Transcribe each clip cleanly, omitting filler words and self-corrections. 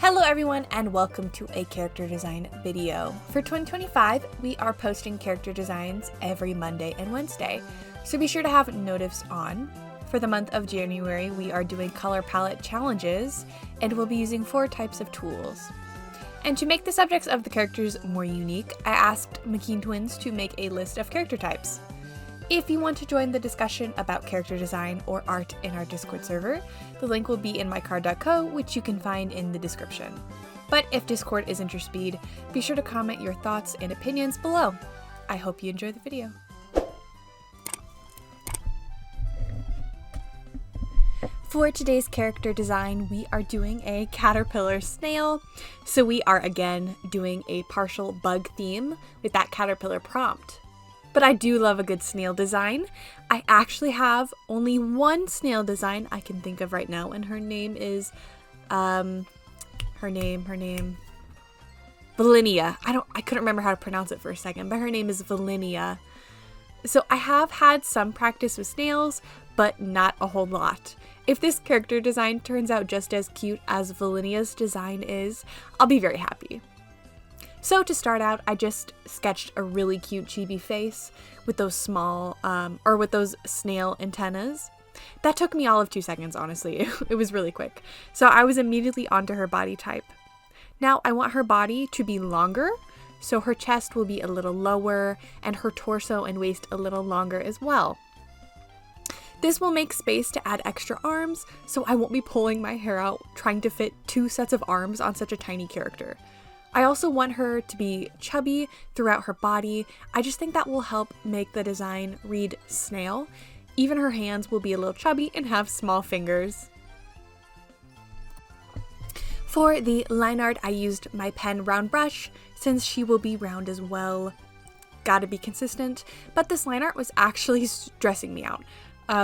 Hello everyone and welcome to a character design video. For 2025, we are posting character designs every Monday and Wednesday, so be sure to have notifs on. For the month of January, we are doing color palette challenges and we'll be using 4 types of tools. And to make the subjects of the characters more unique, I asked McKean Twins to make a list of character types. If you want to join the discussion about character design or art in our Discord server, the link will be in mycard.co, which you can find in the description. But if Discord isn't your speed, be sure to comment your thoughts and opinions below. I hope you enjoy the video. For today's character design, we are doing a caterpillar snail. So we are again doing a partial bug theme with that caterpillar prompt. But I do love a good snail design. I actually have only one snail design I can think of right now, and her name is, her name, Valinia. I couldn't remember how to pronounce it for a second, but her name is Valinia. So I have had some practice with snails, but not a whole lot. If this character design turns out just as cute as Valinia's design is, I'll be very happy. So to start out, I just sketched a really cute chibi face with those small, with those snail antennas. That took me all of 2 seconds, honestly. It was really quick. So I was immediately onto her body type. Now I want her body to be longer, so her chest will be a little lower and her torso and waist a little longer as well. This will make space to add extra arms, so I won't be pulling my hair out trying to fit 2 sets of arms on such a tiny character. I also want her to be chubby throughout her body. I just think that will help make the design read snail. Even her hands will be a little chubby and have small fingers. For the line art, I used my pen round brush since she will be round as well. Gotta be consistent, but this line art was actually stressing me out.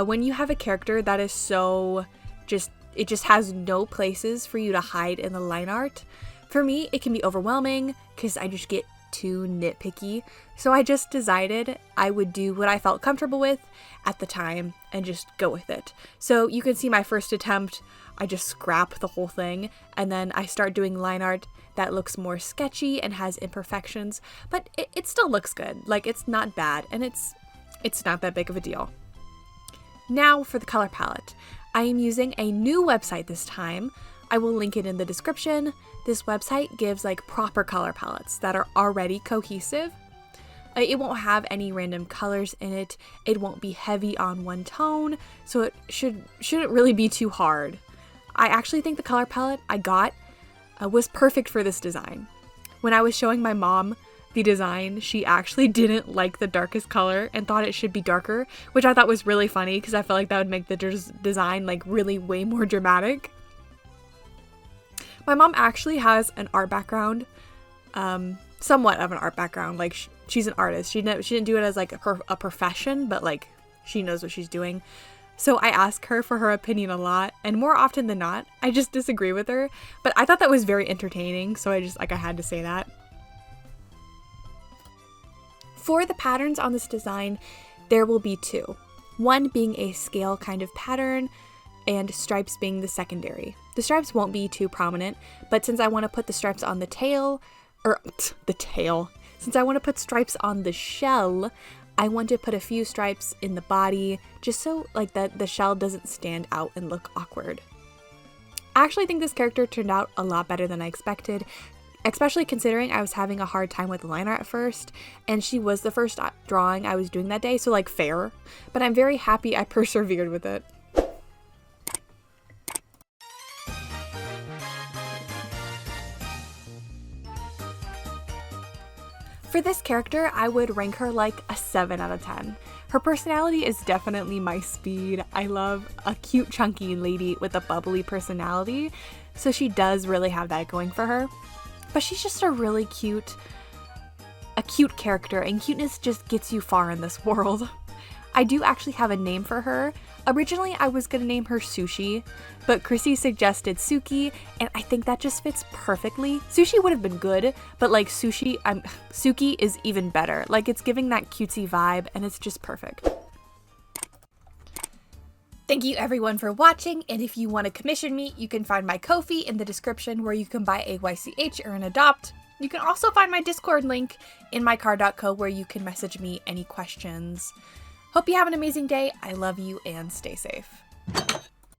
When you have a character that is so it just has no places for you to hide in the line art, for me, it can be overwhelming because I just get too nitpicky. So I just decided I would do what I felt comfortable with at the time and just go with it. So you can see my first attempt, I just scrap the whole thing, and then I start doing line art that looks more sketchy and has imperfections, but it still looks good. Like, it's not bad, and it's not that big of a deal. Now for the color palette. I am using a new website this time. I will link it in the description. This website gives like proper color palettes that are already cohesive. It won't have any random colors in it. It won't be heavy on one tone, so it shouldn't really be too hard. I actually think the color palette I got was perfect for this design. When I was showing my mom the design, she actually didn't like the darkest color and thought it should be darker, which I thought was really funny because I felt like that would make the design like really way more dramatic. My mom actually has an art background, somewhat of an art background. Like, she's an artist. She didn't do it as like a profession, but like she knows what she's doing. So I ask her for her opinion a lot, and more often than not, I just disagree with her. But I thought that was very entertaining, so I had to say that. For the patterns on this design, there will be 2. One being a scale kind of pattern, and stripes being the secondary. The stripes won't be too prominent, but since I want to put the stripes on the tail, since I want to put stripes on the shell, I want to put a few stripes in the body, just so like that the shell doesn't stand out and look awkward. I actually think this character turned out a lot better than I expected, especially considering I was having a hard time with the line art at first, and she was the first drawing I was doing that day, so like fair, but I'm very happy I persevered with it. For this character, I would rank her like a 7 out of 10. Her personality is definitely my speed. I love a cute chunky lady with a bubbly personality, so she does really have that going for her. But she's just a really cute character, and cuteness just gets you far in this world. I do actually have a name for her. Originally, I was gonna name her Sushi, but Chrissy suggested Suki, and I think that just fits perfectly. Sushi would have been good, but like Suki is even better. Like, it's giving that cutesy vibe, and it's just perfect. Thank you everyone for watching, and if you want to commission me, you can find my Ko-fi in the description where you can buy a YCH or an Adopt. You can also find my Discord link in mycar.co where you can message me any questions. Hope you have an amazing day. I love you and stay safe.